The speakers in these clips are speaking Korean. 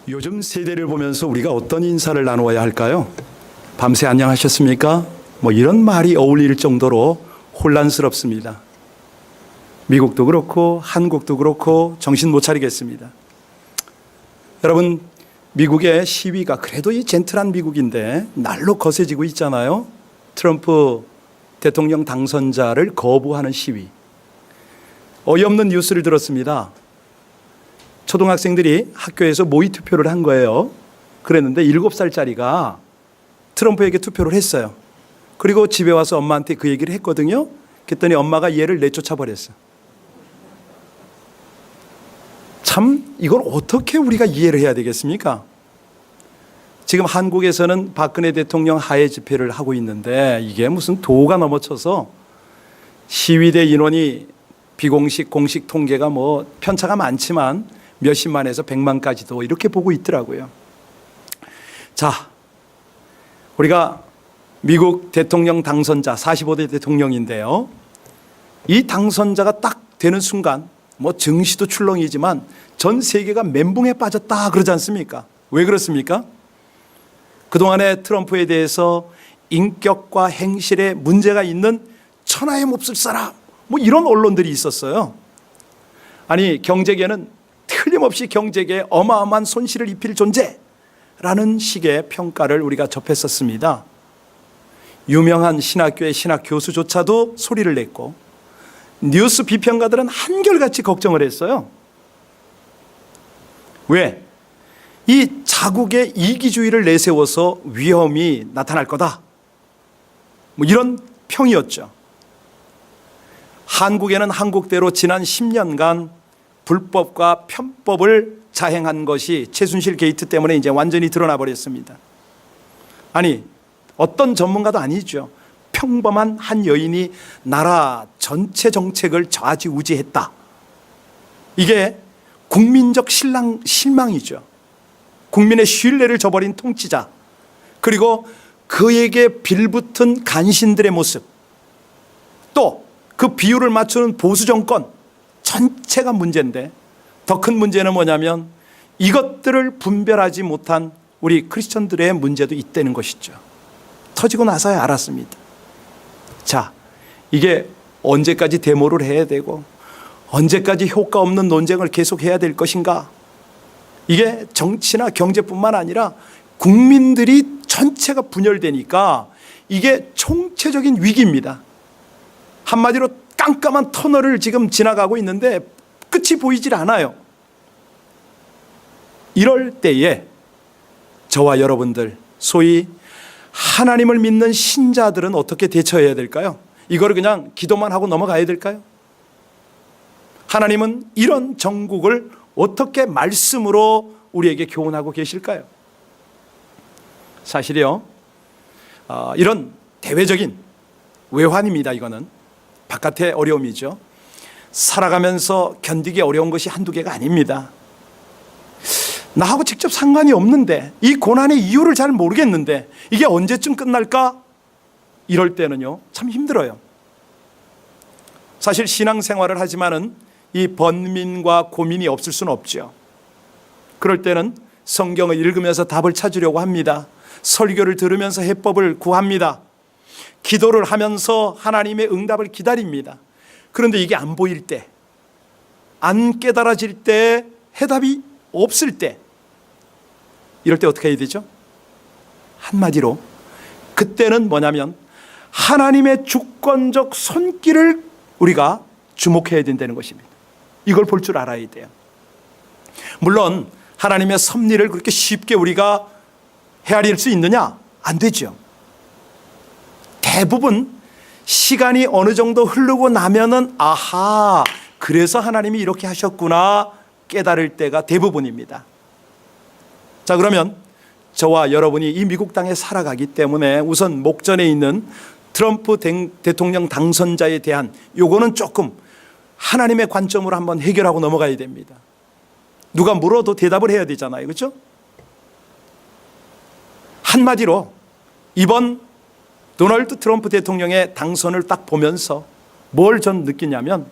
요즘 세대를 보면서 우리가 어떤 인사를 나누어야 할까요? 밤새 안녕하셨습니까? 이런 말이 어울릴 정도로 혼란스럽습니다. 미국도 그렇고 한국도 그렇고 정신 못 차리겠습니다. 여러분, 미국의 시위가 그래도 이 젠틀한 미국인데 날로 거세지고 있잖아요. 트럼프 대통령 당선자를 거부하는 시위. 어이없는 뉴스를 들었습니다. 초등학생들이 학교에서 모의 투표를 한 거예요. 그랬는데 7살짜리가 트럼프에게 투표를 했어요. 그리고 집에 와서 엄마한테 그 얘기를 했거든요. 그랬더니 엄마가 얘를 내쫓아 버렸어요. 참 이걸 어떻게 우리가 이해를 해야 되겠습니까? 지금 한국에서는 박근혜 대통령 하해 집회를 하고 있는데 이게 무슨 도가 넘어쳐서 시위대 인원이 비공식 공식 통계가 편차가 많지만 몇십만에서 100만까지도 이렇게 보고 있더라고요. 자, 우리가 미국 대통령 당선자 45대 대통령인데요. 이 당선자가 딱 되는 순간 증시도 출렁이지만 전 세계가 멘붕에 빠졌다 그러지 않습니까? 왜 그렇습니까? 그동안에 트럼프에 대해서 인격과 행실에 문제가 있는 천하에 몹쓸 사람 이런 언론들이 있었어요. 아니, 경제계는 틀림없이 경제계에 어마어마한 손실을 입힐 존재라는 식의 평가를 우리가 접했었습니다. 유명한 신학교의 신학 교수조차도 소리를 냈고 뉴스 비평가들은 한결같이 걱정을 했어요. 왜? 이 자국의 이기주의를 내세워서 위험이 나타날 거다. 이런 평이었죠. 한국에는 한국대로 지난 10년간 불법과 편법을 자행한 것이 최순실 게이트 때문에 이제 완전히 드러나 버렸습니다. 아니, 어떤 전문가도 아니죠. 평범한 한 여인이 나라 전체 정책을 좌지우지했다. 이게 국민적 실망이죠. 국민의 신뢰를 저버린 통치자, 그리고 그에게 빌붙은 간신들의 모습, 또 그 비율을 맞추는 보수 정권 전체가 문제인데 더 큰 문제는 뭐냐면 이것들을 분별하지 못한 우리 크리스천들의 문제도 있다는 것이죠. 터지고 나서야 알았습니다. 자, 이게 언제까지 데모를 해야 되고 언제까지 효과 없는 논쟁을 계속해야 될 것인가? 이게 정치나 경제뿐만 아니라 국민들이 전체가 분열되니까 이게 총체적인 위기입니다. 한마디로 깜깜한 터널을 지금 지나가고 있는데 끝이 보이질 않아요. 이럴 때에 저와 여러분들, 소위 하나님을 믿는 신자들은 어떻게 대처해야 될까요? 이거를 그냥 기도만 하고 넘어가야 될까요? 하나님은 이런 정국을 어떻게 말씀으로 우리에게 교훈하고 계실까요? 사실이요, 이런 대외적인 외환입니다. 이거는 바깥의 어려움이죠. 살아가면서 견디기 어려운 것이 한두 개가 아닙니다. 나하고 직접 상관이 없는데, 이 고난의 이유를 잘 모르겠는데 이게 언제쯤 끝날까? 이럴 때는요 참 힘들어요. 사실 신앙생활을 하지만은 이 번민과 고민이 없을 수는 없죠. 그럴 때는 성경을 읽으면서 답을 찾으려고 합니다. 설교를 들으면서 해법을 구합니다. 기도를 하면서 하나님의 응답을 기다립니다. 그런데 이게 안 보일 때, 안 깨달아질 때, 해답이 없을 때, 이럴 때 어떻게 해야 되죠? 한마디로 그때는 뭐냐면 하나님의 주권적 손길을 우리가 주목해야 된다는 것입니다. 이걸 볼 줄 알아야 돼요. 물론 하나님의 섭리를 그렇게 쉽게 우리가 헤아릴 수 있느냐? 안 되죠. 대부분 시간이 어느 정도 흐르고 나면은 아하, 그래서 하나님이 이렇게 하셨구나 깨달을 때가 대부분입니다. 자, 그러면 저와 여러분이 이 미국 땅에 살아가기 때문에 우선 목전에 있는 트럼프 대통령 당선자에 대한 요거는 조금 하나님의 관점으로 한번 해결하고 넘어가야 됩니다. 누가 물어도 대답을 해야 되잖아요. 그렇죠? 한마디로 이번 도널드 트럼프 대통령의 당선을 딱 보면서 뭘 전 느끼냐면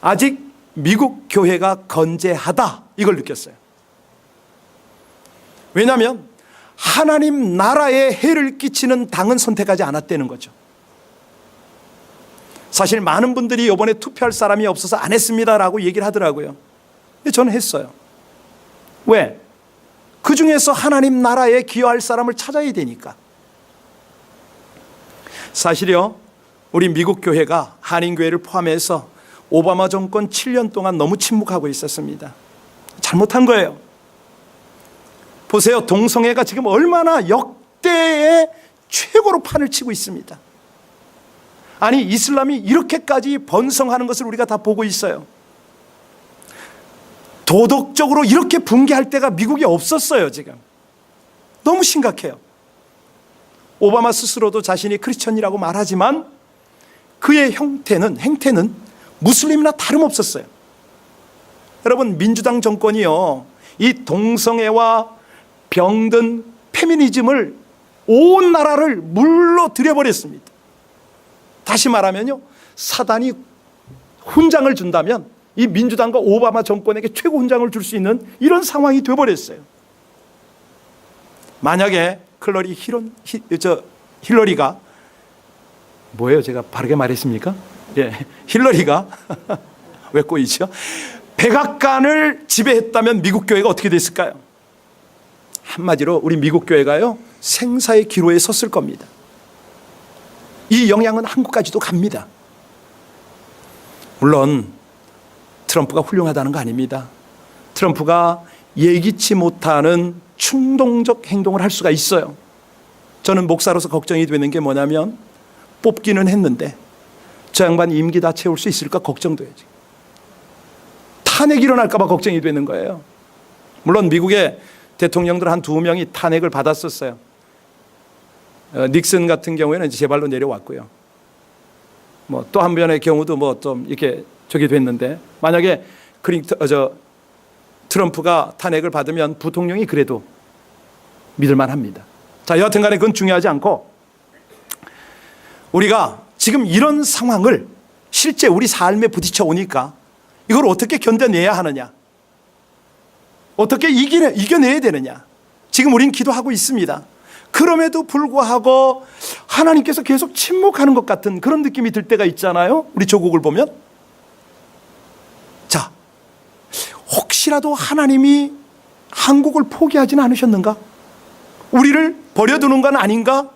아직 미국 교회가 건재하다, 이걸 느꼈어요. 왜냐하면 하나님 나라에 해를 끼치는 당은 선택하지 않았다는 거죠. 사실 많은 분들이 이번에 투표할 사람이 없어서 안 했습니다라고 얘기를 하더라고요. 근데 저는 했어요. 왜? 그 중에서 하나님 나라에 기여할 사람을 찾아야 되니까. 사실요, 우리 미국 교회가 한인교회를 포함해서 오바마 정권 7년 동안 너무 침묵하고 있었습니다. 잘못한 거예요. 보세요, 동성애가 지금 얼마나 역대의 최고로 판을 치고 있습니다. 아니, 이슬람이 이렇게까지 번성하는 것을 우리가 다 보고 있어요. 도덕적으로 이렇게 붕괴할 때가 미국에 없었어요. 지금 너무 심각해요. 오바마 스스로도 자신이 크리스천이라고 말하지만 그의 행태는 무슬림이나 다름없었어요. 여러분, 민주당 정권이요, 이 동성애와 병든 페미니즘을 온 나라를 물러들여버렸습니다. 다시 말하면요, 사단이 훈장을 준다면 이 민주당과 오바마 정권에게 최고 훈장을 줄 수 있는 이런 상황이 되어버렸어요. 만약에 힐러리가 뭐예요? 제가 바르게 말했습니까? 예, 힐러리가 왜 꼬이죠? 백악관을 지배했다면 미국 교회가 어떻게 됐을까요? 한마디로 우리 미국 교회가요, 생사의 기로에 섰을 겁니다. 이 영향은 한국까지도 갑니다. 물론 트럼프가 훌륭하다는 거 아닙니다. 트럼프가 예기치 못하는 충동적 행동을 할 수가 있어요. 저는 목사로서 걱정이 되는 게 뭐냐면, 뽑기는 했는데 저 양반 임기 다 채울 수 있을까 걱정돼요. 탄핵이 일어날까 봐 걱정이 되는 거예요. 물론 미국의 대통령들 한 2명이 탄핵을 받았었어요. 닉슨 같은 경우에는 이제 제발로 내려왔고요. 뭐 또 한 번의 경우도 뭐 좀 이렇게 저기 됐는데, 만약에 트럼프가 탄핵을 받으면 부통령이 그래도 믿을만 합니다. 자, 여하튼 간에 그건 중요하지 않고, 우리가 지금 이런 상황을 실제 우리 삶에 부딪혀 오니까 이걸 어떻게 견뎌내야 하느냐, 어떻게 이겨내야 되느냐. 지금 우린 기도하고 있습니다. 그럼에도 불구하고 하나님께서 계속 침묵하는 것 같은 그런 느낌이 들 때가 있잖아요. 우리 조국을 보면. 자, 혹시라도 하나님이 한국을 포기하지는 않으셨는가? 우리를 버려두는 건 아닌가?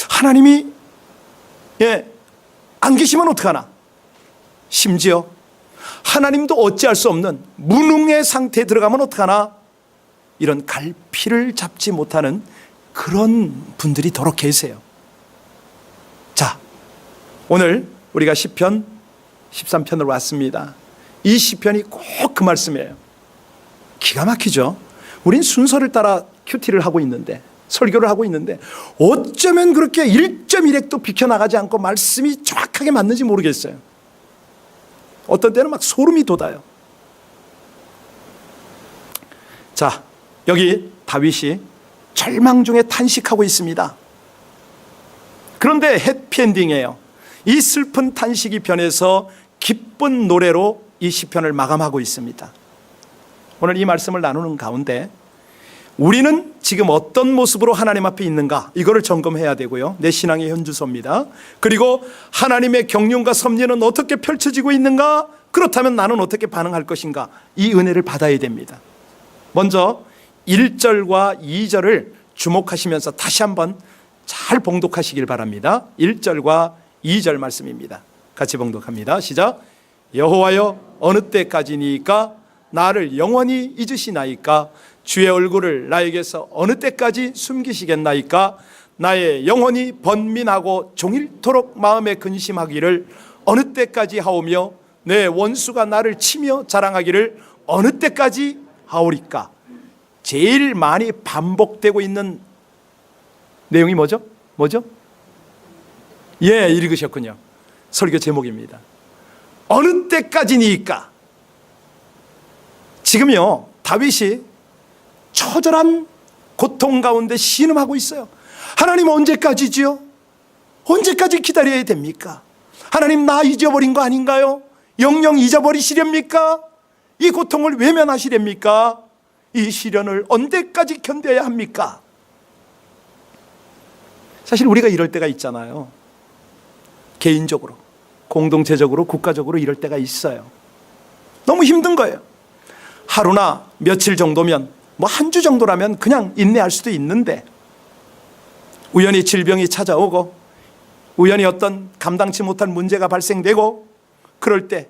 하나님이 안 계시면 어떡하나? 심지어 하나님도 어찌할 수 없는 무능의 상태에 들어가면 어떡하나? 이런 갈피를 잡지 못하는 그런 분들이 더러 계세요. 자, 오늘 우리가 시편 13편으로 왔습니다. 이 시편이 꼭 그 말씀이에요. 기가 막히죠? 우린 순서를 따라 큐티를 하고 있는데, 설교를 하고 있는데 어쩌면 그렇게 1.1핵도 비켜나가지 않고 말씀이 정확하게 맞는지 모르겠어요. 어떤 때는 막 소름이 돋아요. 자, 여기 다윗이 절망 중에 탄식하고 있습니다. 그런데 해피엔딩이에요. 이 슬픈 탄식이 변해서 기쁜 노래로 이 시편을 마감하고 있습니다. 오늘 이 말씀을 나누는 가운데 우리는 지금 어떤 모습으로 하나님 앞에 있는가, 이거를 점검해야 되고요. 내 신앙의 현주소입니다. 그리고 하나님의 경륜과 섭리는 어떻게 펼쳐지고 있는가, 그렇다면 나는 어떻게 반응할 것인가, 이 은혜를 받아야 됩니다. 먼저 1절과 2절을 주목하시면서 다시 한번 잘 봉독하시길 바랍니다. 1절과 2절 말씀입니다. 같이 봉독합니다. 시작. 여호와여, 어느 때까지니까 나를 영원히 잊으시나이까? 주의 얼굴을 나에게서 어느 때까지 숨기시겠나이까? 나의 영혼이 번민하고 종일토록 마음에 근심하기를 어느 때까지 하오며 내 원수가 나를 치며 자랑하기를 어느 때까지 하오리까? 제일 많이 반복되고 있는 내용이 뭐죠? 예, 읽으셨군요. 설교 제목입니다. 어느 때까지니까? 지금요, 다윗이 처절한 고통 가운데 신음하고 있어요. 하나님 언제까지지요? 언제까지 기다려야 됩니까? 하나님 나 잊어버린 거 아닌가요? 영영 잊어버리시렵니까? 이 고통을 외면하시렵니까? 이 시련을 언제까지 견뎌야 합니까? 사실 우리가 이럴 때가 있잖아요. 개인적으로, 공동체적으로, 국가적으로 이럴 때가 있어요. 너무 힘든 거예요. 하루나 며칠 정도면, 뭐 한 주 정도라면 그냥 인내할 수도 있는데, 우연히 질병이 찾아오고 우연히 어떤 감당치 못할 문제가 발생되고 그럴 때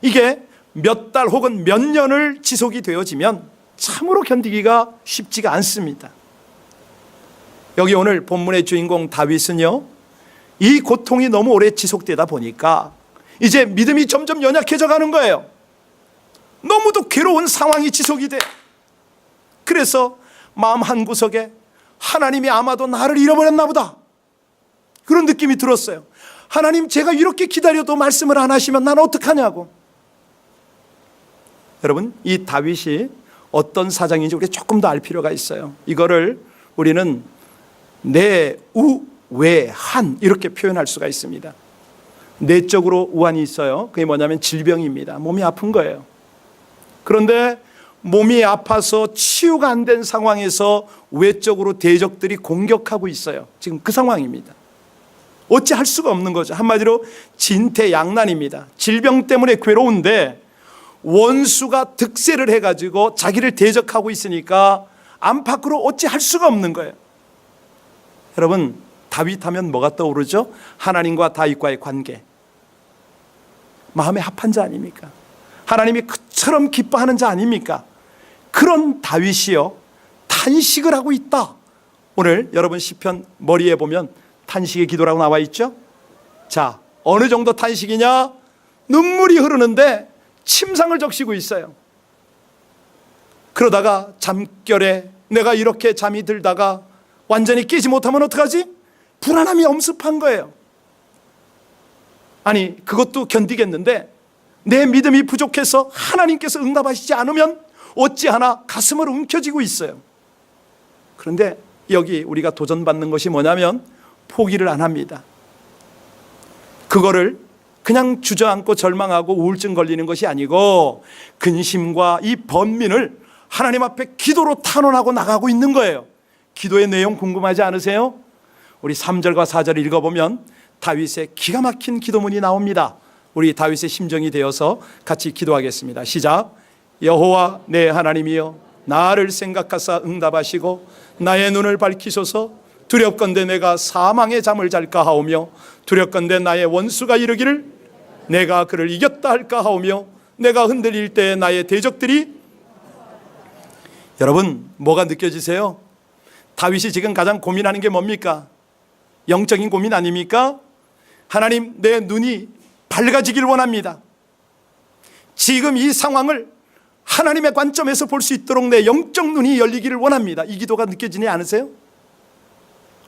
이게 몇 달 혹은 몇 년을 지속이 되어지면 참으로 견디기가 쉽지가 않습니다. 여기 오늘 본문의 주인공 다윗은요, 이 고통이 너무 오래 지속되다 보니까 이제 믿음이 점점 연약해져 가는 거예요. 너무도 괴로운 상황이 지속이 돼. 그래서 마음 한구석에 하나님이 아마도 나를 잃어버렸나 보다, 그런 느낌이 들었어요. 하나님, 제가 이렇게 기다려도 말씀을 안 하시면 난 어떡하냐고. 여러분, 이 다윗이 어떤 사장인지 우리 조금 더 알 필요가 있어요. 이거를 우리는 내우외한 이렇게 표현할 수가 있습니다. 내적으로 우환이 있어요. 그게 뭐냐면 질병입니다. 몸이 아픈 거예요. 그런데 몸이 아파서 치유가 안 된 상황에서 외적으로 대적들이 공격하고 있어요. 지금 그 상황입니다. 어찌 할 수가 없는 거죠. 한마디로 진퇴양난입니다. 질병 때문에 괴로운데 원수가 득세를 해가지고 자기를 대적하고 있으니까 안팎으로 어찌 할 수가 없는 거예요. 여러분, 다윗 하면 뭐가 떠오르죠? 하나님과 다윗과의 관계, 마음에 합한 자 아닙니까? 하나님이 그처럼 기뻐하는 자 아닙니까? 그런 다윗이요, 탄식을 하고 있다. 오늘 여러분 시편 머리에 보면 탄식의 기도라고 나와 있죠. 자, 어느 정도 탄식이냐? 눈물이 흐르는데 침상을 적시고 있어요. 그러다가 잠결에 내가 이렇게 잠이 들다가 완전히 깨지 못하면 어떡하지? 불안함이 엄습한 거예요. 아니, 그것도 견디겠는데 내 믿음이 부족해서 하나님께서 응답하시지 않으면 어찌하나 가슴을 움켜쥐고 있어요. 그런데 여기 우리가 도전받는 것이 뭐냐면 포기를 안 합니다. 그거를 그냥 주저앉고 절망하고 우울증 걸리는 것이 아니고 근심과 이 번민을 하나님 앞에 기도로 탄원하고 나가고 있는 거예요. 기도의 내용 궁금하지 않으세요? 우리 3절과 4절을 읽어보면 다윗의 기가 막힌 기도문이 나옵니다. 우리 다윗의 심정이 되어서 같이 기도하겠습니다. 시작. 여호와 내 하나님이여, 나를 생각하사 응답하시고 나의 눈을 밝히소서. 두렵건대 내가 사망의 잠을 잘까 하오며 두렵건대 나의 원수가 이르기를 내가 그를 이겼다 할까 하오며 내가 흔들릴 때 나의 대적들이. 여러분, 뭐가 느껴지세요? 다윗이 지금 가장 고민하는 게 뭡니까? 영적인 고민 아닙니까? 하나님, 내 눈이 밝아지길 원합니다. 지금 이 상황을 하나님의 관점에서 볼 수 있도록 내 영적 눈이 열리기를 원합니다. 이 기도가 느껴지지 않으세요?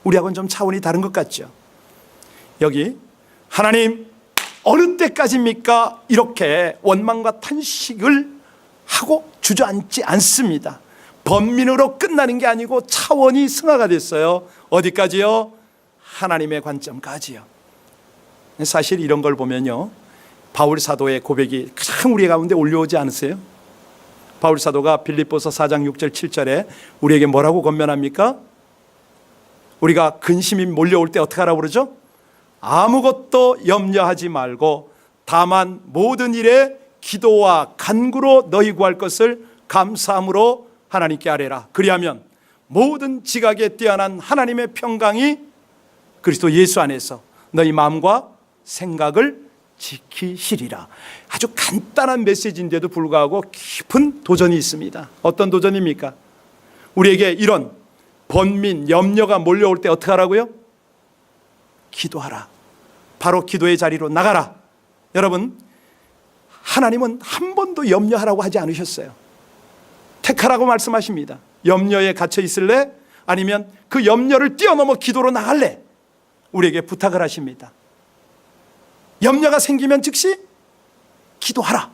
우리하고는 좀 차원이 다른 것 같죠. 여기 하나님, 어느 때까지입니까? 이렇게 원망과 탄식을 하고 주저앉지 않습니다. 번민으로 끝나는 게 아니고 차원이 승화가 됐어요. 어디까지요? 하나님의 관점까지요. 사실 이런 걸 보면요, 바울 사도의 고백이 가장 우리 가운데 올려오지 않으세요? 바울 사도가 빌립보서 4장 6절 7절에 우리에게 뭐라고 권면합니까? 우리가 근심이 몰려올 때 어떻게 하라고 그러죠? 아무것도 염려하지 말고 다만 모든 일에 기도와 간구로 너희 구할 것을 감사함으로 하나님께 아뢰라. 그리하면 모든 지각에 뛰어난 하나님의 평강이 그리스도 예수 안에서 너희 마음과 생각을 지키시리라. 아주 간단한 메시지인데도 불구하고 깊은 도전이 있습니다. 어떤 도전입니까? 우리에게 이런 번민, 염려가 몰려올 때 어떻게 하라고요? 기도하라. 바로 기도의 자리로 나가라. 여러분, 하나님은 한 번도 염려하라고 하지 않으셨어요. 택하라고 말씀하십니다. 염려에 갇혀 있을래? 아니면 그 염려를 뛰어넘어 기도로 나갈래? 우리에게 부탁을 하십니다. 염려가 생기면 즉시 기도하라.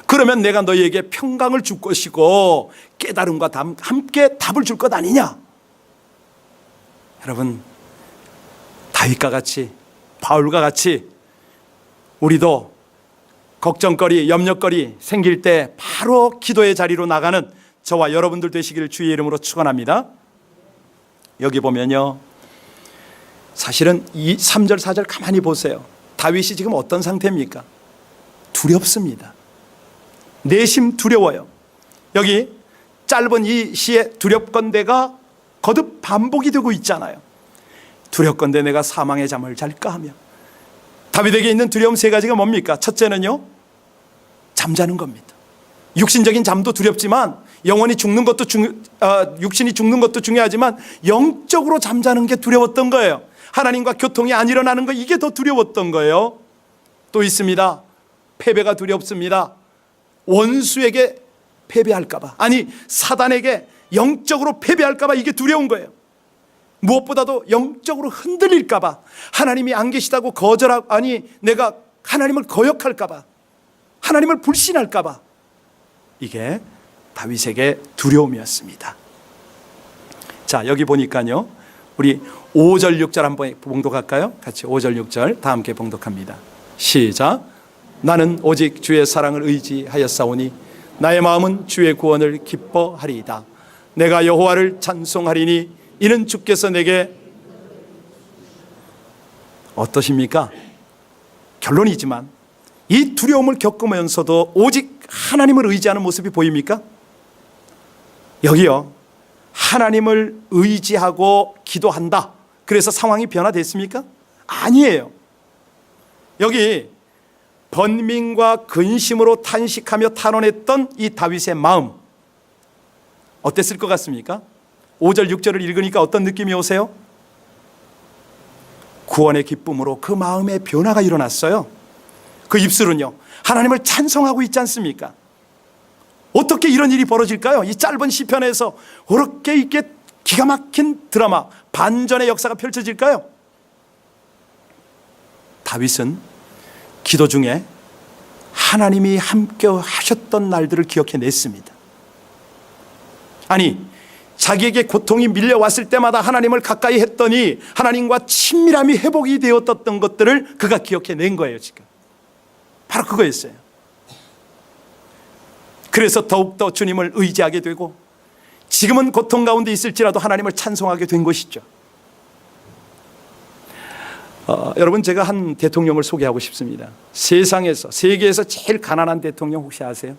그러면 내가 너희에게 평강을 줄 것이고 깨달음과 함께 답을 줄 것 아니냐. 여러분, 다윗과 같이, 바울과 같이 우리도 걱정거리, 염려거리 생길 때 바로 기도의 자리로 나가는 저와 여러분들 되시기를 주의 이름으로 축원합니다. 여기 보면요, 사실은 이 3절 4절 가만히 보세요. 다윗이 지금 어떤 상태입니까? 두렵습니다. 내심 두려워요. 여기 짧은 이 시의 두렵건대가 거듭 반복이 되고 있잖아요. 두렵건대 내가 사망의 잠을 잘까 하며. 다윗에게 있는 두려움 세 가지가 뭡니까? 첫째는요, 잠자는 겁니다. 육신적인 잠도 두렵지만 영혼이 죽는 것도 육신이 죽는 것도 중요하지만 영적으로 잠자는 게 두려웠던 거예요. 하나님과 교통이 안 일어나는 거, 이게 더 두려웠던 거예요. 또 있습니다. 패배가 두렵습니다. 원수에게 패배할까 봐, 아니 사단에게 영적으로 패배할까 봐 이게 두려운 거예요. 무엇보다도 영적으로 흔들릴까 봐, 하나님이 안 계시다고 거절하고, 아니 내가 하나님을 거역할까 봐, 하나님을 불신할까 봐, 이게 다윗에게 두려움이었습니다. 자, 여기 보니까요, 우리 5절 6절 한번 봉독할까요? 같이 5절 6절 다 함께 봉독합니다. 시작. 나는 오직 주의 사랑을 의지하였사오니 나의 마음은 주의 구원을 기뻐하리이다. 내가 여호와를 찬송하리니 이는 주께서 내게. 어떠십니까? 결론이지만 이 두려움을 겪으면서도 오직 하나님을 의지하는 모습이 보입니까? 여기요, 하나님을 의지하고 기도한다, 그래서 상황이 변화됐습니까? 아니에요. 여기 번민과 근심으로 탄식하며 탄원했던 이 다윗의 마음, 어땠을 것 같습니까? 5절 6절을 읽으니까 어떤 느낌이 오세요? 구원의 기쁨으로 그 마음의 변화가 일어났어요. 그 입술은요, 하나님을 찬송하고 있지 않습니까? 어떻게 이런 일이 벌어질까요? 이 짧은 시편에서 어떻게 이렇게 기가 막힌 드라마, 반전의 역사가 펼쳐질까요? 다윗은 기도 중에 하나님이 함께 하셨던 날들을 기억해냈습니다. 아니, 자기에게 고통이 밀려왔을 때마다 하나님을 가까이 했더니 하나님과 친밀함이 회복이 되었던 것들을 그가 기억해낸 거예요. 지금 바로 그거였어요. 그래서 더욱더 주님을 의지하게 되고, 지금은 고통 가운데 있을지라도 하나님을 찬송하게 된 것이죠. 여러분, 제가 한 대통령을 소개하고 싶습니다. 세상에서, 세계에서 제일 가난한 대통령 혹시 아세요?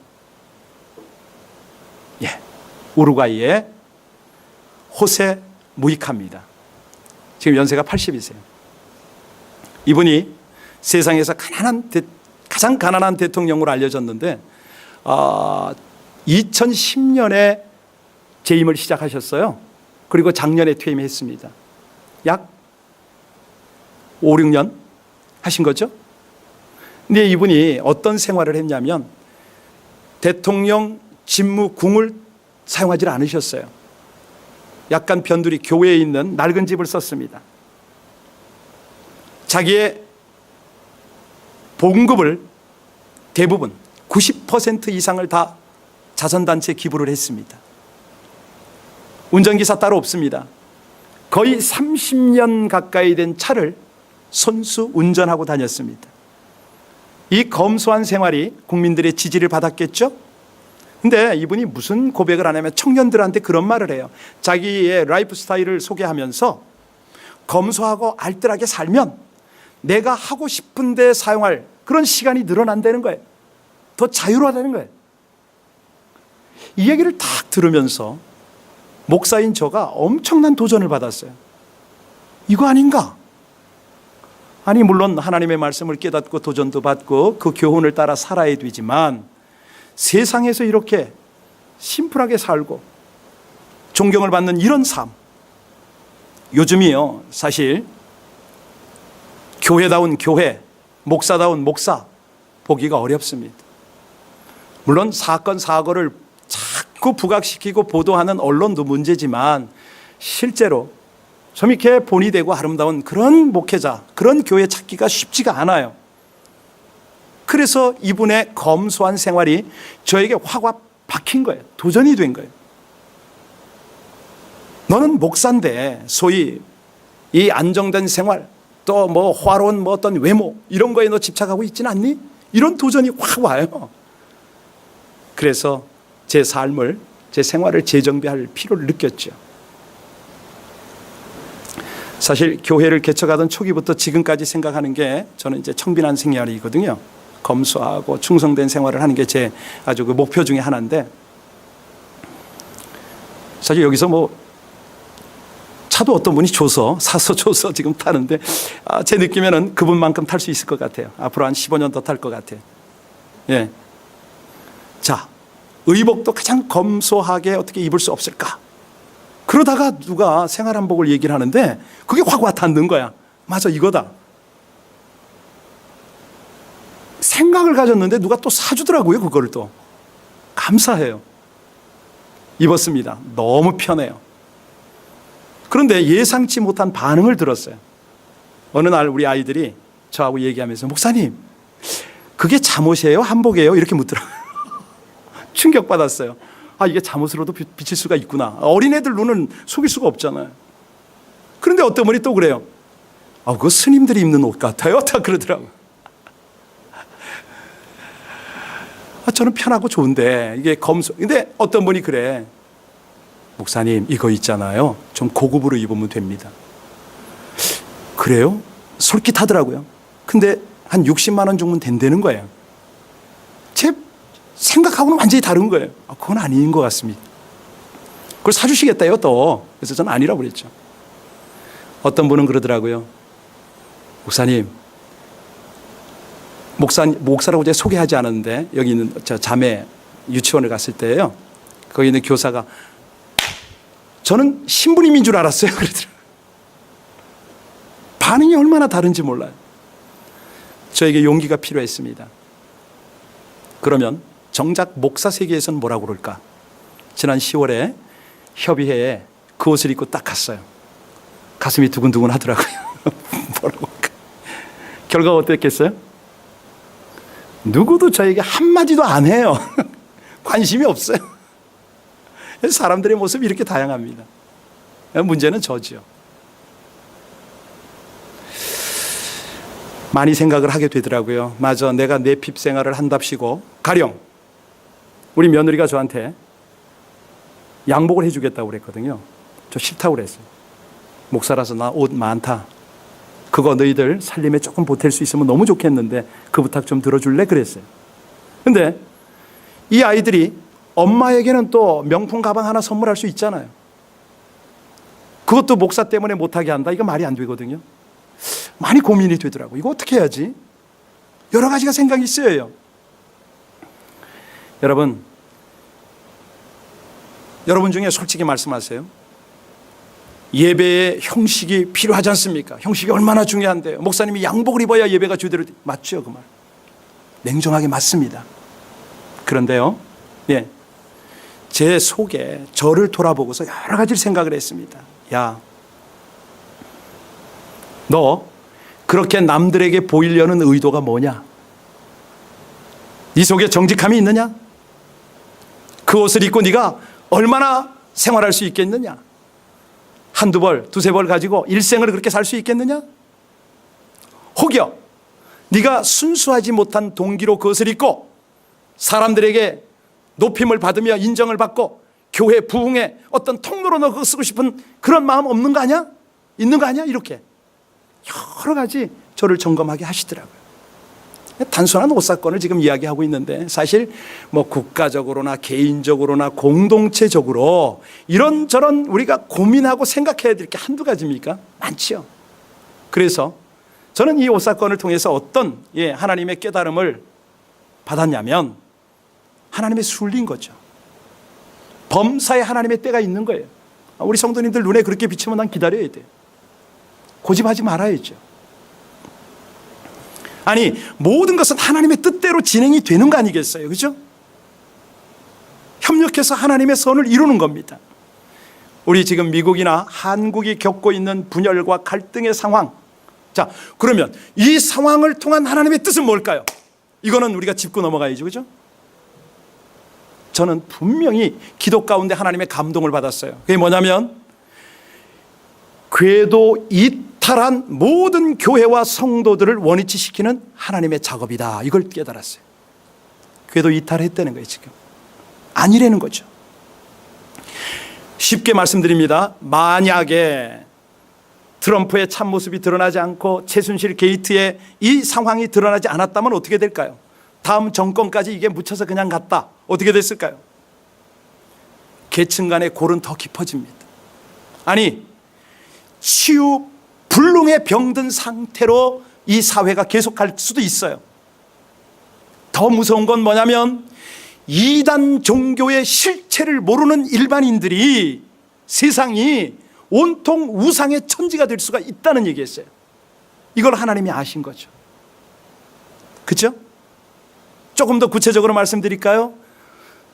예, 우루과이의 호세 무이카입니다. 지금 연세가 80이세요. 이분이 세상에서 가장 가난한 대통령으로 알려졌는데 2010년에 재임을 시작하셨어요. 그리고 작년에 퇴임했습니다. 약 5, 6년 하신 거죠. 근데 이분이 어떤 생활을 했냐면 대통령 집무궁을 사용하지 않으셨어요. 약간 변두리 교회에 있는 낡은 집을 썼습니다. 자기의 봉급을 대부분 90% 이상을 다 자선단체에 기부를 했습니다. 운전기사 따로 없습니다. 거의 30년 가까이 된 차를 손수 운전하고 다녔습니다. 이 검소한 생활이 국민들의 지지를 받았겠죠? 근데 이분이 무슨 고백을 하냐면 청년들한테 그런 말을 해요. 자기의 라이프 스타일을 소개하면서 검소하고 알뜰하게 살면 내가 하고 싶은 데 사용할 그런 시간이 늘어난다는 거예요. 더 자유로워하다는 거예요. 이 얘기를 딱 들으면서 목사인 저가 엄청난 도전을 받았어요. 이거 아닌가? 아니, 물론 하나님의 말씀을 깨닫고 도전도 받고 그 교훈을 따라 살아야 되지만 세상에서 이렇게 심플하게 살고 존경을 받는 이런 삶, 요즘이요, 사실 교회다운 교회, 목사다운 목사 보기가 어렵습니다. 물론 사건 사고를 자꾸 부각시키고 보도하는 언론도 문제지만 실제로 좀 이렇게 본이 되고 아름다운 그런 목회자, 그런 교회 찾기가 쉽지가 않아요. 그래서 이분의 검소한 생활이 저에게 확 박힌 거예요. 도전이 된 거예요. 너는 목사인데 소위 이 안정된 생활, 또 뭐 화로운 뭐 어떤 외모 이런 거에 너 집착하고 있지는 않니? 이런 도전이 확 와요. 그래서 제 삶을, 제 생활을 재정비할 필요를 느꼈죠. 사실 교회를 개척하던 초기부터 지금까지 생각하는 게 저는 이제 청빈한 생활이거든요. 검소하고 충성된 생활을 하는 게 제 아주 그 목표 중에 하나인데, 사실 여기서 뭐 차도 어떤 분이 사서 줘서 지금 타는데, 제 느낌에는 그분만큼 탈 수 있을 것 같아요. 앞으로 한 15년 더 탈 것 같아요. 예. 자, 의복도 가장 검소하게 어떻게 입을 수 없을까? 그러다가 누가 생활한복을 얘기를 하는데 그게 확 와닿는 거야. 맞아, 이거다. 생각을 가졌는데 누가 또 사주더라고요. 그거를 또 감사해요. 입었습니다. 너무 편해요. 그런데 예상치 못한 반응을 들었어요. 어느 날 우리 아이들이 저하고 얘기하면서, 목사님, 그게 잠옷이에요? 한복이에요? 이렇게 묻더라고요. 충격받았어요. 이게 잠옷으로도 비칠 수가 있구나. 어린애들 눈은 속일 수가 없잖아요. 그런데 어떤 분이 또 그래요. 그거 스님들이 입는 옷 같아요. 다 그러더라고요. 저는 편하고 좋은데 이게 검소. 근데 어떤 분이 그래. 목사님, 이거 있잖아요. 좀 고급으로 입으면 됩니다. 그래요? 솔깃하더라고요. 근데 한 60만 원 주면 된다는 거예요. 제 생각하고는 완전히 다른 거예요. 그건 아닌 것 같습니다. 그걸 사주시겠다요 또. 그래서 저는 아니라고 그랬죠. 어떤 분은 그러더라고요. 목사님, 목사라고 제가 소개하지 않았는데, 여기 있는 저 자매 유치원을 갔을 때예요. 거기 있는 교사가, 저는 신부님인 줄 알았어요. 그러더라고요. 반응이 얼마나 다른지 몰라요. 저에게 용기가 필요했습니다. 그러면 정작 목사 세계에서는 뭐라고 그럴까? 지난 10월에 협의회에 그 옷을 입고 딱 갔어요. 가슴이 두근두근 하더라고요. 뭐라고 할까? 결과가 어땠겠어요? 누구도 저에게 한마디도 안 해요. 관심이 없어요. 사람들의 모습이 이렇게 다양합니다. 문제는 저지요. 많이 생각을 하게 되더라고요. 맞아, 내가 내핍 생활을 한답시고, 가령 우리 며느리가 저한테 양복을 해주겠다고 그랬거든요. 저 싫다고 그랬어요. 목사라서 나 옷 많다. 그거 너희들 살림에 조금 보탤 수 있으면 너무 좋겠는데 그 부탁 좀 들어줄래? 그랬어요. 근데 이 아이들이 엄마에게는 또 명품 가방 하나 선물할 수 있잖아요. 그것도 목사 때문에 못하게 한다. 이거 말이 안 되거든요. 많이 고민이 되더라고요. 이거 어떻게 해야지? 여러 가지가 생각이 있어요. 여러분 중에 솔직히 말씀하세요. 예배의 형식이 필요하지 않습니까? 형식이 얼마나 중요한데요. 목사님이 양복을 입어야 예배가 제대로 맞죠? 그 말 냉정하게 맞습니다. 그런데요, 제 속에 저를 돌아보고서 여러 가지를 생각을 했습니다. 야, 너 그렇게 남들에게 보이려는 의도가 뭐냐? 네 속에 정직함이 있느냐? 그 옷을 입고 네가 얼마나 생활할 수 있겠느냐? 한두 벌, 두세 벌 가지고 일생을 그렇게 살 수 있겠느냐? 혹여 네가 순수하지 못한 동기로 그것을 입고 사람들에게 높임을 받으며 인정을 받고 교회 부흥의 어떤 통로로 너 그거 쓰고 싶은 그런 마음 없는 거 아니야? 있는 거 아니야? 이렇게 여러 가지 저를 점검하게 하시더라고요. 단순한 옷 사건을 지금 이야기하고 있는데, 사실 뭐 국가적으로나 개인적으로나 공동체적으로 이런저런 우리가 고민하고 생각해야 될 게 한두 가지입니까? 많지요. 그래서 저는 이 옷 사건을 통해서 어떤 하나님의 깨달음을 받았냐면, 하나님의 순리인 거죠. 범사에 하나님의 때가 있는 거예요. 우리 성도님들 눈에 그렇게 비치면 난 기다려야 돼요. 고집하지 말아야죠. 아니, 모든 것은 하나님의 뜻대로 진행이 되는 거 아니겠어요? 그렇죠? 협력해서 하나님의 선을 이루는 겁니다. 우리 지금 미국이나 한국이 겪고 있는 분열과 갈등의 상황. 자, 그러면 이 상황을 통한 하나님의 뜻은 뭘까요? 이거는 우리가 짚고 넘어가야죠. 그렇죠? 저는 분명히 기도 가운데 하나님의 감동을 받았어요. 그게 뭐냐면, 궤도 이탈한 모든 교회와 성도들을 원위치시키는 하나님의 작업이다. 이걸 깨달았어요. 궤도 이탈했다는 거예요. 지금 아니라는 거죠. 쉽게 말씀드립니다. 만약에 트럼프의 참모습이 드러나지 않고 최순실 게이트의 이 상황이 드러나지 않았다면 어떻게 될까요? 다음 정권까지 이게 묻혀서 그냥 갔다. 어떻게 됐을까요? 계층 간의 골은 더 깊어집니다. 아니, 치유 불능에 병든 상태로 이 사회가 계속 갈 수도 있어요. 더 무서운 건 뭐냐면 이단 종교의 실체를 모르는 일반인들이 세상이 온통 우상의 천지가 될 수가 있다는 얘기였어요. 이걸 하나님이 아신 거죠. 그렇죠? 조금 더 구체적으로 말씀드릴까요?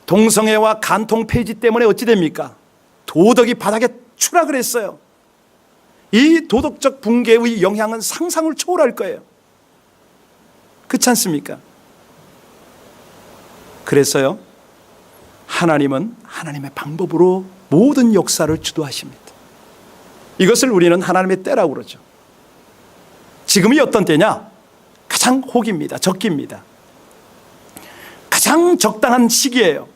동성애와 간통 폐지 때문에 어찌 됩니까? 도덕이 바닥에 추락을 했어요. 이 도덕적 붕괴의 영향은 상상을 초월할 거예요. 그렇지 않습니까? 그래서요, 하나님은 하나님의 방법으로 모든 역사를 주도하십니다. 이것을 우리는 하나님의 때라고 그러죠. 지금이 어떤 때냐? 가장 혹입니다. 적기입니다. 가장 적당한 시기예요.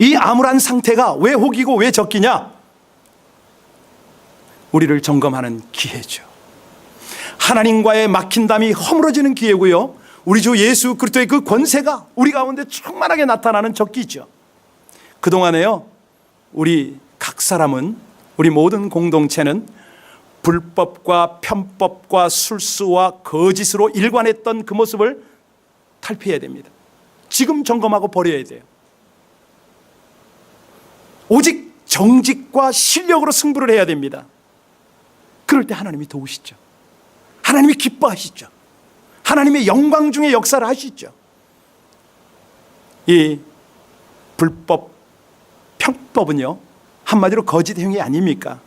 이 암울한 상태가 왜 혹이고 왜 적기냐? 우리를 점검하는 기회죠. 하나님과의 막힌 담이 허물어지는 기회고요, 우리 주 예수 그리스도의 그 권세가 우리 가운데 충만하게 나타나는 적기죠. 그동안에요, 우리 각 사람은, 우리 모든 공동체는 불법과 편법과 술수와 거짓으로 일관했던 그 모습을 탈피해야 됩니다. 지금 점검하고 버려야 돼요. 오직 정직과 실력으로 승부를 해야 됩니다. 그럴 때 하나님이 도우시죠. 하나님이 기뻐하시죠. 하나님의 영광 중에 역사를 하시죠. 이 불법, 편법은요, 한마디로 거짓 행위 아닙니까?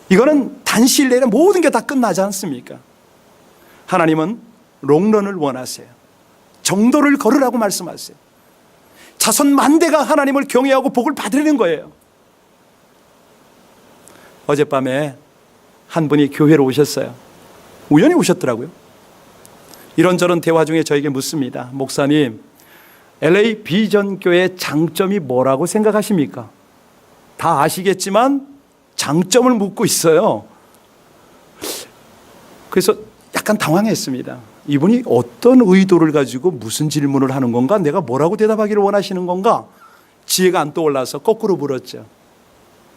이거는 단시일 내에 모든 게 다 끝나지 않습니까? 하나님은 롱런을 원하세요. 정도를 걸으라고 말씀하세요. 자손 만대가 하나님을 경외하고 복을 받으려는 거예요. 어젯밤에 한 분이 교회로 오셨어요. 우연히 오셨더라고요. 이런저런 대화 중에 저에게 묻습니다. 목사님, LA 비전교회의 장점이 뭐라고 생각하십니까? 다 아시겠지만 장점을 묻고 있어요. 그래서 약간 당황했습니다. 이분이 어떤 의도를 가지고 무슨 질문을 하는 건가? 내가 뭐라고 대답하기를 원하시는 건가? 지혜가 안 떠올라서 거꾸로 물었죠.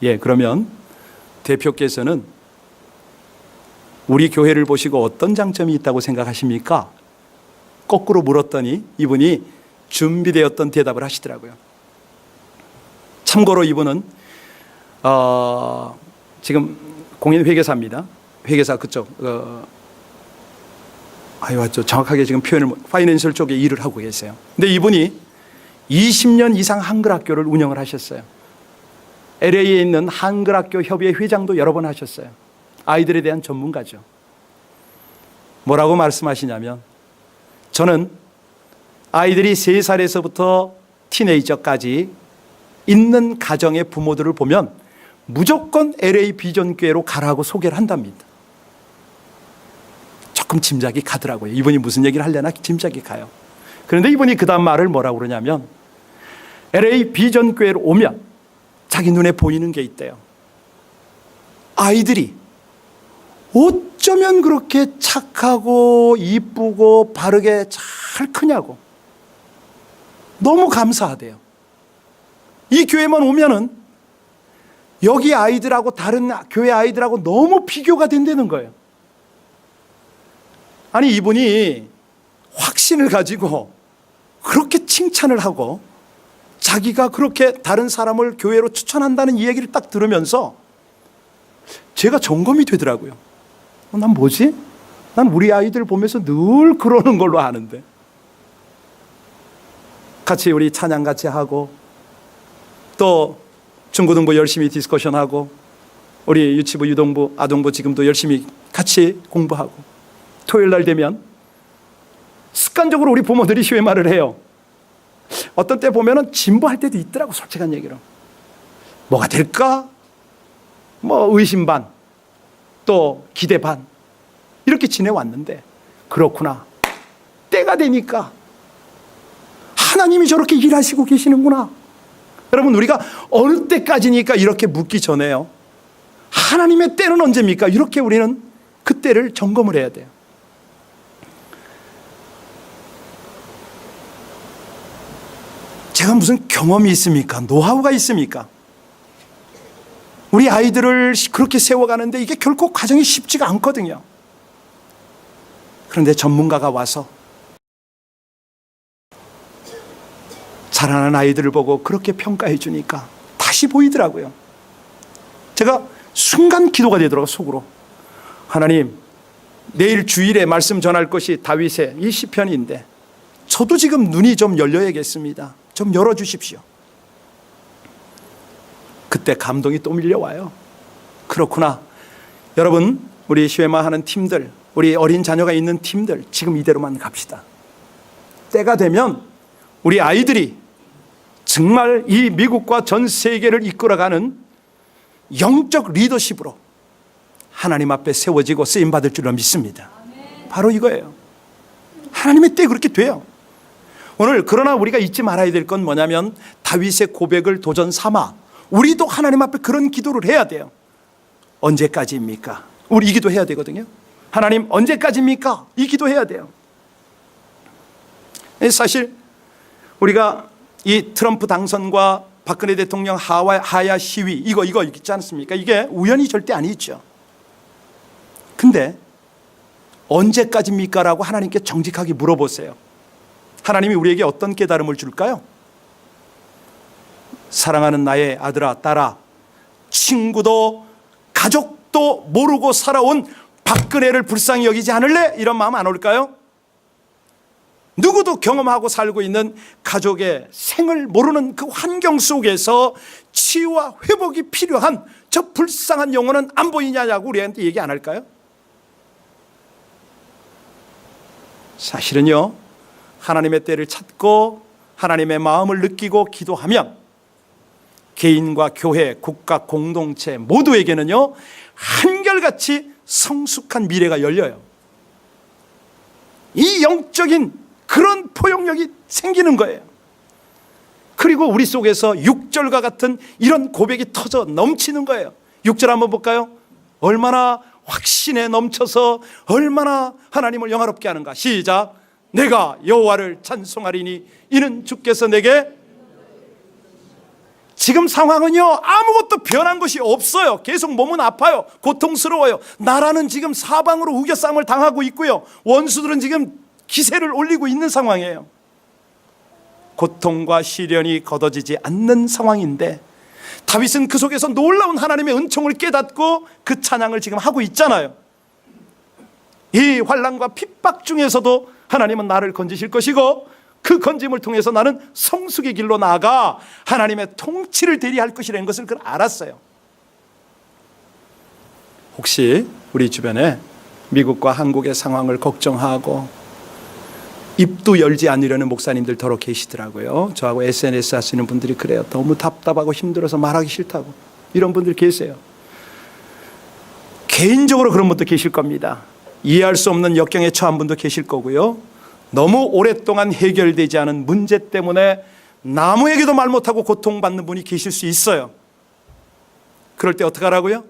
예, 그러면 대표께서는 우리 교회를 보시고 어떤 장점이 있다고 생각하십니까? 거꾸로 물었더니 이분이 준비되었던 대답을 하시더라고요. 참고로 이분은 지금 공인회계사입니다. 회계사 그쪽 정확하게 지금 표현을 파이낸셜 쪽에 일을 하고 계세요. 근데 이분이 20년 이상 한글학교를 운영을 하셨어요. LA에 있는 한글학교 협의회 회장도 여러 번 하셨어요. 아이들에 대한 전문가죠. 뭐라고 말씀하시냐면, 저는 아이들이 3살에서부터 티네이저까지 있는 가정의 부모들을 보면 무조건 LA 비전교회로 가라고 소개를 한답니다. 조금 짐작이 가더라고요. 이분이 무슨 얘기를 하려나 짐작이 가요. 그런데 이분이 그 다음 말을 뭐라고 그러냐면, LA 비전교회로 오면 자기 눈에 보이는 게 있대요. 아이들이 어쩌면 그렇게 착하고 이쁘고 바르게 잘 크냐고 너무 감사하대요. 이 교회만 오면은 여기 아이들하고 다른 교회 아이들하고 너무 비교가 된다는 거예요. 아니, 이분이 확신을 가지고 그렇게 칭찬을 하고 자기가 그렇게 다른 사람을 교회로 추천한다는 이 얘기를 딱 들으면서 제가 점검이 되더라고요. 난 뭐지? 난 우리 아이들 보면서 늘 그러는 걸로 아는데. 같이 우리 찬양 같이 하고 또 중고등부 열심히 디스커션하고 우리 유치부, 유동부, 아동부 지금도 열심히 같이 공부하고 토요일 날 되면 습관적으로 우리 부모들이 쉬운 말을 해요. 어떤 때 보면은 진보할 때도 있더라고, 솔직한 얘기로. 뭐가 될까? 뭐 의심 반, 또 기대 반 이렇게 지내왔는데 그렇구나. 때가 되니까 하나님이 저렇게 일하시고 계시는구나. 여러분, 우리가 어느 때까지니까 이렇게 묻기 전에요, 하나님의 때는 언제입니까? 이렇게 우리는 그 때를 점검을 해야 돼요. 제가 무슨 경험이 있습니까? 노하우가 있습니까? 우리 아이들을 그렇게 세워가는데 이게 결코 과정이 쉽지가 않거든요. 그런데 전문가가 와서 자라는 아이들을 보고 그렇게 평가해 주니까 다시 보이더라고요. 제가 순간 기도가 되더라고요, 속으로. 하나님, 내일 주일에 말씀 전할 것이 다윗의 이 시편인데 저도 지금 눈이 좀 열려야겠습니다. 좀 열어주십시오. 그때 감동이 또 밀려와요. 그렇구나. 여러분, 우리 쉐마 하는 팀들, 우리 어린 자녀가 있는 팀들, 지금 이대로만 갑시다. 때가 되면 우리 아이들이 정말 이 미국과 전 세계를 이끌어가는 영적 리더십으로 하나님 앞에 세워지고 쓰임받을 줄로 믿습니다. 바로 이거예요. 하나님의 때 그렇게 돼요. 오늘 그러나 우리가 잊지 말아야 될 건 뭐냐면 다윗의 고백을 도전 삼아 우리도 하나님 앞에 그런 기도를 해야 돼요. 언제까지입니까? 우리 이 기도 해야 되거든요. 하나님, 언제까지입니까? 이 기도 해야 돼요. 사실 우리가 이 트럼프 당선과 박근혜 대통령 하야 시위 이거 있지 않습니까? 이게 우연이 절대 아니죠. 근데 언제까지입니까? 라고 하나님께 정직하게 물어보세요. 하나님이 우리에게 어떤 깨달음을 줄까요? 사랑하는 나의 아들아, 딸아, 친구도 가족도 모르고 살아온 박근혜를 불쌍히 여기지 않을래? 이런 마음 안 올까요? 누구도 경험하고 살고 있는 가족의 생을 모르는 그 환경 속에서 치유와 회복이 필요한 저 불쌍한 영혼은 안 보이냐고 우리한테 얘기 안 할까요? 사실은요, 하나님의 때를 찾고 하나님의 마음을 느끼고 기도하면 개인과 교회, 국가, 공동체 모두에게는요 한결같이 성숙한 미래가 열려요. 이 영적인 그런 포용력이 생기는 거예요. 그리고 우리 속에서 6절과 같은 이런 고백이 터져 넘치는 거예요. 6절 한번 볼까요? 얼마나 확신에 넘쳐서 얼마나 하나님을 영화롭게 하는가. 시작. 내가 여호와를 찬송하리니 이는 주께서 내게. 지금 상황은요 아무것도 변한 것이 없어요. 계속 몸은 아파요. 고통스러워요. 나라는 지금 사방으로 우겨싸움을 당하고 있고요, 원수들은 지금 기세를 올리고 있는 상황이에요. 고통과 시련이 걷어지지 않는 상황인데 다윗은 그 속에서 놀라운 하나님의 은총을 깨닫고 그 찬양을 지금 하고 있잖아요. 이 환난과 핍박 중에서도 하나님은 나를 건지실 것이고 그 건짐을 통해서 나는 성숙의 길로 나아가 하나님의 통치를 대리할 것이라는 것을 그걸 알았어요. 혹시 우리 주변에 미국과 한국의 상황을 걱정하고 입도 열지 않으려는 목사님들 더러 계시더라고요. 저하고 SNS 하시는 분들이 그래요. 너무 답답하고 힘들어서 말하기 싫다고. 이런 분들 계세요. 개인적으로 그런 분도 계실 겁니다. 이해할 수 없는 역경에 처한 분도 계실 거고요. 너무 오랫동안 해결되지 않은 문제 때문에 남에게도 말 못하고 고통받는 분이 계실 수 있어요. 그럴 때 어떻게 하라고요?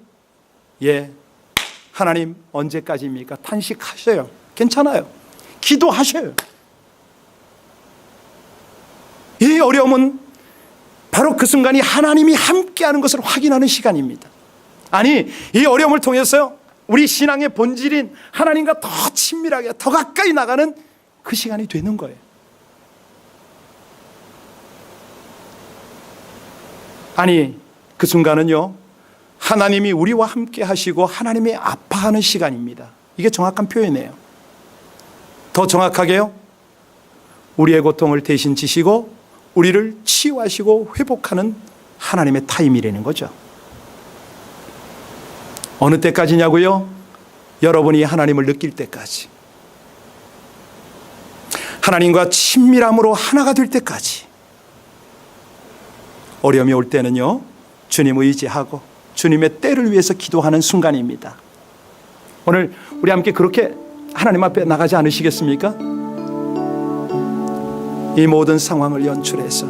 하나님 언제까지입니까? 탄식하셔요. 괜찮아요. 기도하셔요. 이 어려움은 바로 그 순간이 하나님이 함께하는 것을 확인하는 시간입니다. 아니, 이 어려움을 통해서 우리 신앙의 본질인 하나님과 더 친밀하게 더 가까이 나가는 그 시간이 되는 거예요. 아니, 그 순간은요 하나님이 우리와 함께 하시고 하나님이 아파하는 시간입니다. 이게 정확한 표현이에요. 더 정확하게요, 우리의 고통을 대신 지시고 우리를 치유하시고 회복하는 하나님의 타임이라는 거죠. 어느 때까지냐고요? 여러분이 하나님을 느낄 때까지, 하나님과 친밀함으로 하나가 될 때까지. 어려움이 올 때는요 주님 의지하고 주님의 때를 위해서 기도하는 순간입니다. 오늘 우리 함께 그렇게 하나님 앞에 나가지 않으시겠습니까? 이 모든 상황을 연출해서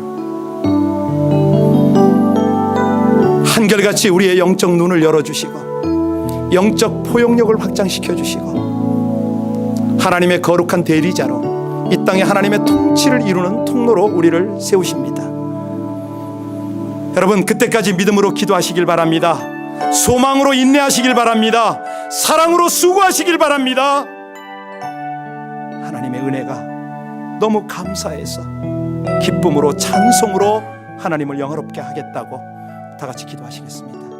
한결같이 우리의 영적 눈을 열어주시고 영적 포용력을 확장시켜 주시고 하나님의 거룩한 대리자로 이 땅에 하나님의 통치를 이루는 통로로 우리를 세우십니다. 여러분, 그때까지 믿음으로 기도하시길 바랍니다. 소망으로 인내하시길 바랍니다. 사랑으로 수고하시길 바랍니다. 하나님의 은혜가 너무 감사해서 기쁨으로 찬송으로 하나님을 영화롭게 하겠다고 다 같이 기도하시겠습니다.